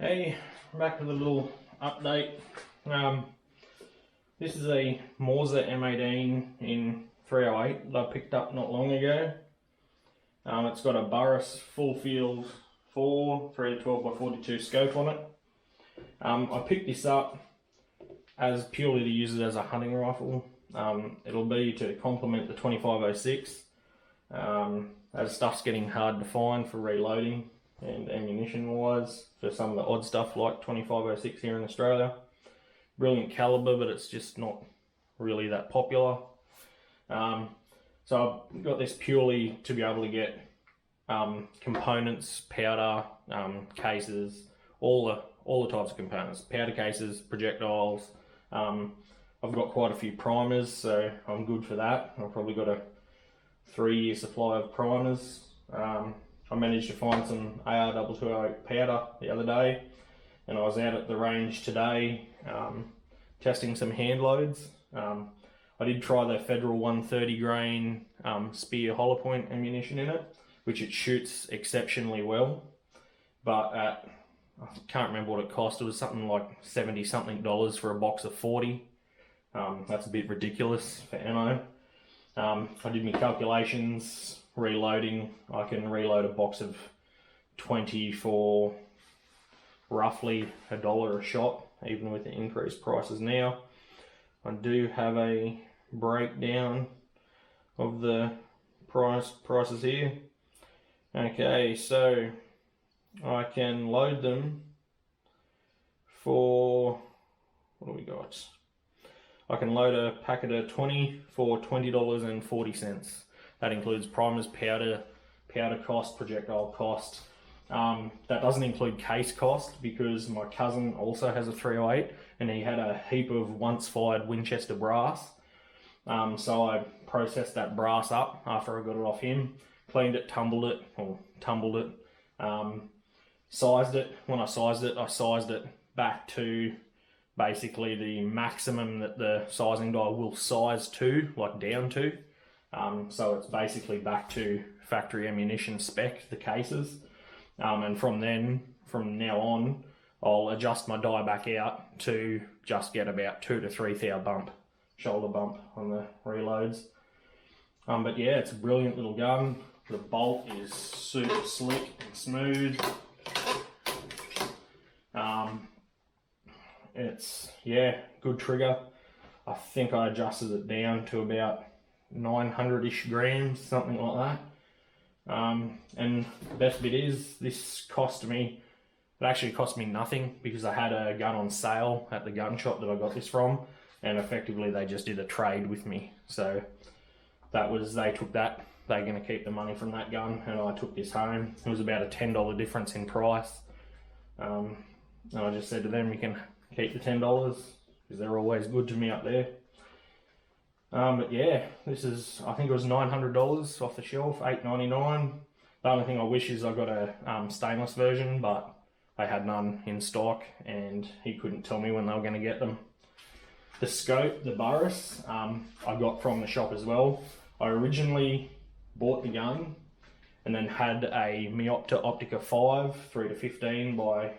Hey, back with a little update. This is a Mauser M18 in 308 that I picked up not long ago. It's got a Burris full field 4 312x42 scope on it. I picked this up as purely to use it as a hunting rifle. It'll be to complement the 2506 as stuff's getting hard to find for reloading and ammunition wise for some of the odd stuff like 2506 here in Australia. Brilliant caliber, but it's just not really that popular. So I've got this purely to be able to get components, powder, cases, all the types of components, powder cases, projectiles. I've got quite a few primers, so I'm good for that. I've probably got a 3-year supply of primers. I managed to find some AR220 powder the other day, and I was out at the range today testing some handloads. I did try the Federal 130 grain spear hollow point ammunition in it, which it shoots exceptionally well, but I can't remember what it cost. It was something like 70 something dollars for a box of 40. That's a bit ridiculous for ammo. I did my calculations, reloading. I can reload a box of 20 for roughly $1 a shot, even with the increased prices now. I do have a breakdown of the prices here. Okay, so I can load them for, what do we got? I can load a packet of 20 for $20.40. That includes primers, powder cost, projectile cost. That doesn't include case cost because my cousin also has a 308 and he had a heap of once fired Winchester brass. So I processed that brass up after I got it off him, cleaned it, tumbled it, sized it. When I sized it back to basically the maximum that the sizing die will size to, like down to. So it's basically back to factory ammunition spec, the cases. And from now on, I'll adjust my die back out to just get about 2 to 3 thou shoulder bump on the reloads. But yeah, it's a brilliant little gun. The bolt is super slick and smooth. It's, yeah, good trigger. I think I adjusted it down to about 900-ish grams, something like that. And the best bit is, this it actually cost me nothing because I had a gun on sale at the gun shop that I got this from, and effectively they just did a trade with me. So they took that, they're going to keep the money from that gun, and I took this home. It was about a $10 difference in price. And I just said to them, you can keep the $10 because they're always good to me up there. But yeah, this is, I think it was $900 off the shelf, $8.99. The only thing I wish is I got a stainless version, but they had none in stock and he couldn't tell me when they were going to get them. The scope, the Burris, I got from the shop as well. I originally bought the gun and then had a Miopta Optica 5 3-15 by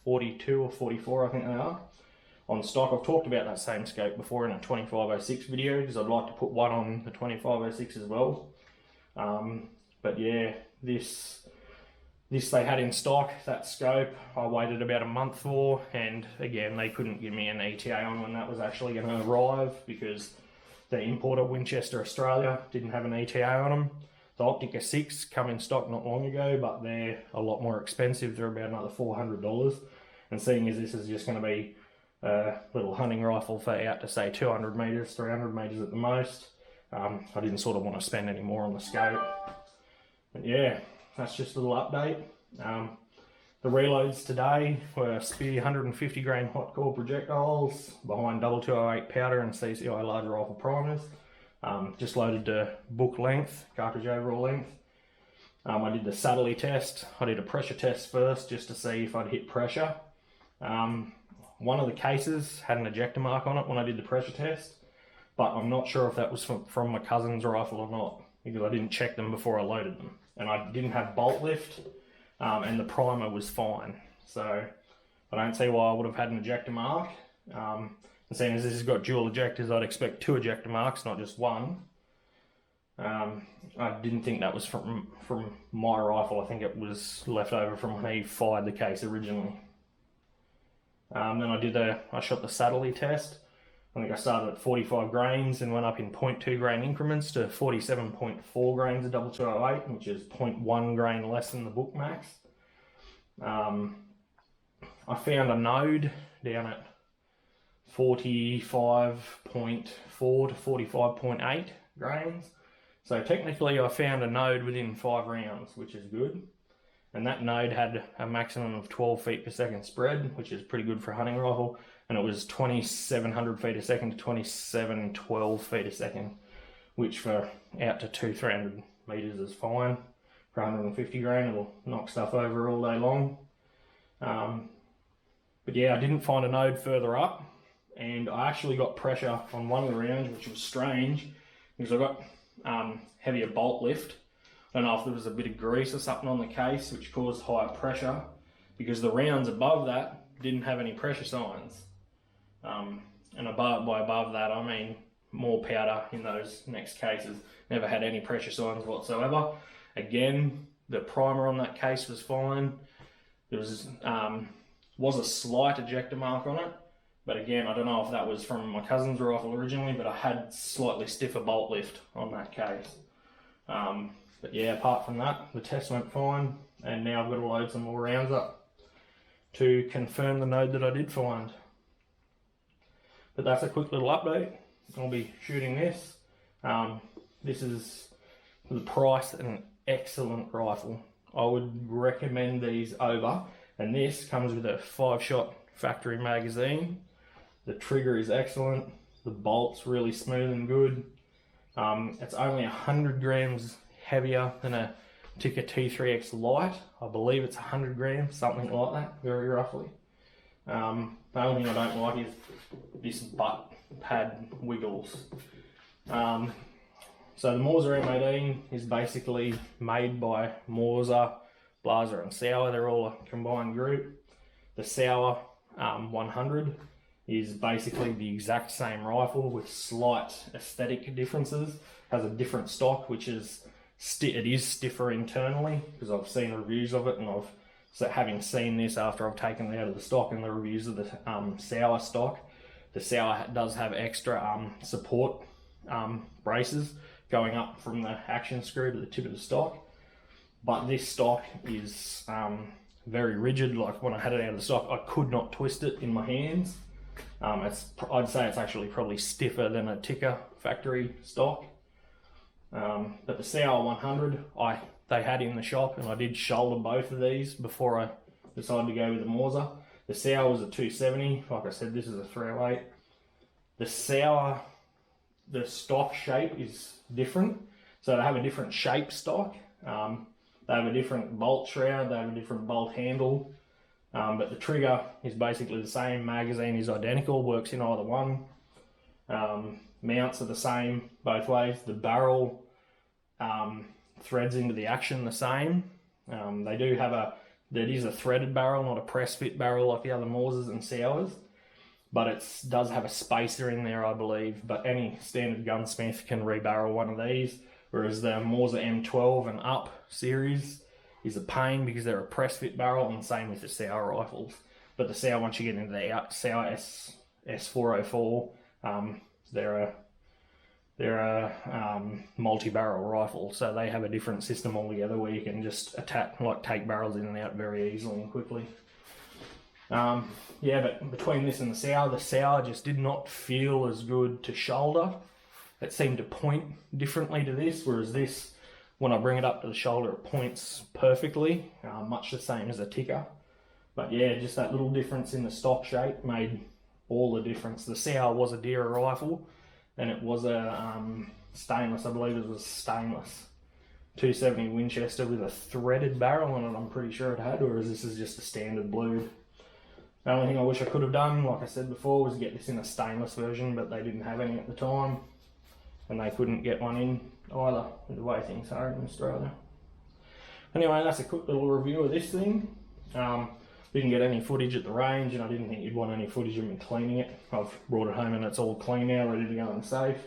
42 or 44, I think they are, on stock. I've talked about that same scope before in a 2506 video because I'd like to put one on the 2506 as well. But yeah, this they had in stock, that scope. I waited about a month for, and again, they couldn't give me an ETA on when that was actually going to arrive because the importer, Winchester Australia, didn't have an ETA on them. The Optica 6 come in stock not long ago, but they're a lot more expensive. They're about another $400. And seeing as this is just going to be a little hunting rifle for out to say 200 meters, 300 meters at the most, I didn't sort of want to spend any more on the scope. But yeah, that's just a little update. The reloads today were Spear 150 grain hot core projectiles behind 2208 powder and CCI large rifle primers. Just loaded to book length, cartridge overall length. I did the saddle test. I did a pressure test first just to see if I'd hit pressure. One of the cases had an ejector mark on it when I did the pressure test, but I'm not sure if that was from my cousin's rifle or not because I didn't check them before I loaded them. And I didn't have bolt lift, and the primer was fine. So I don't see why I would have had an ejector mark. And seeing as this has got dual ejectors, I'd expect 2 ejector marks, not just 1. I didn't think that was from my rifle. I think it was left over from when he fired the case originally. Then I shot the subtlety test. I think I started at 45 grains and went up in 0.2 grain increments to 47.4 grains of 2208, which is 0.1 grain less than the book max. I found a node down at 45.4 to 45.8 grains. So technically I found a node within 5 rounds, which is good. And that node had a maximum of 12 feet per second spread, which is pretty good for a hunting rifle. And it was 2,700 feet a second to 2,712 feet a second, which for out to 200-300 meters is fine. For 150 grain, it'll knock stuff over all day long. But yeah, I didn't find a node further up, and I actually got pressure on one of the rounds, which was strange because I got heavier bolt lift. I don't know if there was a bit of grease or something on the case which caused higher pressure, because the rounds above that didn't have any pressure signs. And by above that I mean more powder in those next cases. Never had any pressure signs whatsoever. Again, the primer on that case was fine. There was a slight ejector mark on it, but again, I don't know if that was from my cousin's rifle originally, but I had slightly stiffer bolt lift on that case. But yeah, apart from that, the test went fine, and now I've got to load some more rounds up to confirm the node that I did find. But that's a quick little update. I'll be shooting this. This is, for the price, an excellent rifle. I would recommend these over, and this comes with a 5-shot factory magazine. The trigger is excellent. The bolt's really smooth and good. It's only 100 grams heavier than a Tikka T3X Lite. I believe it's 100 grams, something like that, very roughly. The only thing I don't like is this butt pad wiggles. So the Mauser M18 is basically made by Mauser, and Sauer. They're all a combined group. The Sauer 100 is basically the exact same rifle with slight aesthetic differences. Has a different stock, which is it is stiffer internally, because I've seen reviews of it, and having seen this after I've taken it out of the stock and the reviews of the Sauer stock, the Sauer does have extra support braces going up from the action screw to the tip of the stock. But this stock is very rigid. Like when I had it out of the stock, I could not twist it in my hands. I'd say it's actually probably stiffer than a Tikka factory stock. But the Sauer 100, they had in the shop, and I did shoulder both of these before I decided to go with the Mauser. The Sauer was a 270. Like I said, this is a 308. The Sauer, the stock shape is different. So they have a different shape stock. They have a different bolt shroud, they have a different bolt handle, but the trigger is basically the same. Magazine is identical, works in either one. Mounts are the same both ways. The barrel threads into the action the same. They do have that is a threaded barrel, not a press fit barrel like the other Mausers and Sauers, but it does have a spacer in there, I believe. But any standard gunsmith can rebarrel one of these. Whereas the Mauser M12 and up series is a pain because they're a press fit barrel, and same with the Sauer rifles. But the Sauer, once you get into the Sauer S404, they're a multi-barrel rifle, so they have a different system altogether where you can just take barrels in and out very easily and quickly. Yeah, but between this and the Sauer just did not feel as good to shoulder. It seemed to point differently to this, whereas this, when I bring it up to the shoulder, it points perfectly, much the same as a Tikka. But yeah, just that little difference in the stock shape made all the difference. The Sauer was a dearer rifle, and it was a stainless, I believe it was stainless 270 Winchester with a threaded barrel on it, I'm pretty sure it had, whereas this is just a standard blue. The only thing I wish I could have done, like I said before, was get this in a stainless version, but they didn't have any at the time. And they couldn't get one in either, with the way things are in Australia. Anyway, that's a quick little review of this thing. Didn't get any footage at the range, and I didn't think you'd want any footage of me cleaning it. I've brought it home and it's all clean now, ready to go and safe.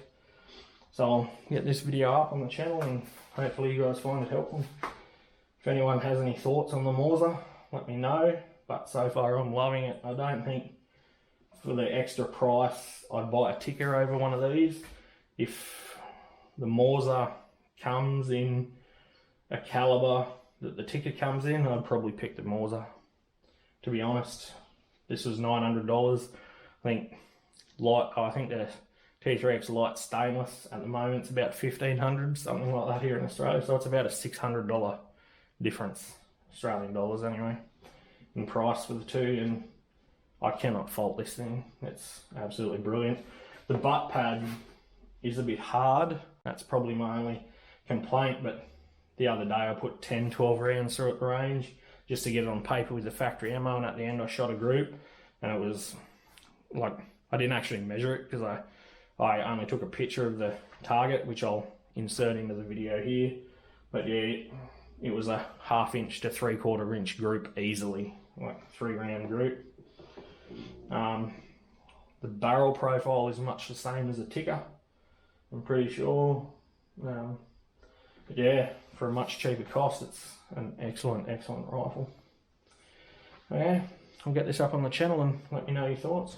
So I'll get this video up on the channel and hopefully you guys find it helpful. If anyone has any thoughts on the Mauser, let me know. But so far I'm loving it. I don't think for the extra price I'd buy a ticker over one of these. If the Mauser comes in a caliber that the ticker comes in, I'd probably pick the Mauser. To be honest, this was $900. I think the T3X light stainless at the moment is about $1,500, something like that here in Australia. So it's about a $600 difference, Australian dollars anyway, in price for the two, and I cannot fault this thing. It's absolutely brilliant. The butt pad is a bit hard. That's probably my only complaint, but the other day I put 10, 12 rounds through at the range just to get it on paper with the factory ammo, and at the end I shot a group, and it was like, I didn't actually measure it because I only took a picture of the target, which I'll insert into the video here. But yeah, it was a 1/2 inch to 3/4 inch group easily, like 3 round group. The barrel profile is much the same as a ticker, I'm pretty sure. But yeah, for a much cheaper cost, it's an excellent rifle. Okay, I'll get this up on the channel and let me know your thoughts.